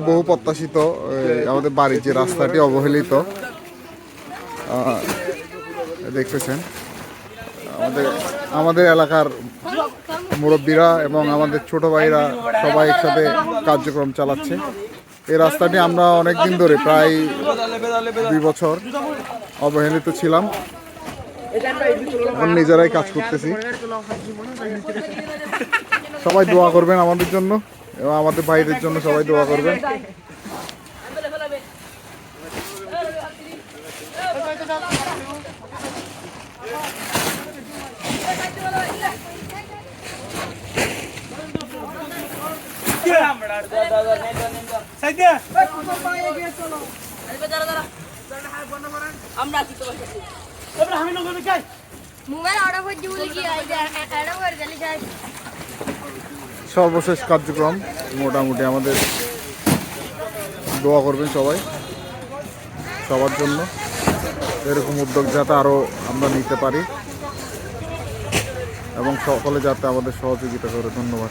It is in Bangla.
বহু প্রত্যাশিত আমাদের বাড়ির যে রাস্তাটি অবহেলিত দেখতেছেন, আমাদের এলাকার মুরব্বীরা এবং আমাদের ছোট ভাইরা সবাই একসাথে কার্যক্রম চালাচ্ছে। এই রাস্তাটি আমরা অনেক দিন ধরে প্রায় 2 বছর অবহেলিত ছিলাম, এখন নিজেরাই কাজ করতেছি। সবাই দোয়া করবেন আমাদের জন্য এবং আমাদের ভাইদের জন্য সবাই দোয়া করবেন। সর্বশেষ কার্যক্রম মোটামুটি আমাদের দোয়া করবেন সবাই সবার জন্য, এরকম উদ্যোগ যাতে আরও আমরা নিতে পারি এবং সকলে যাতে আমাদের সহযোগিতা করে। ধন্যবাদ।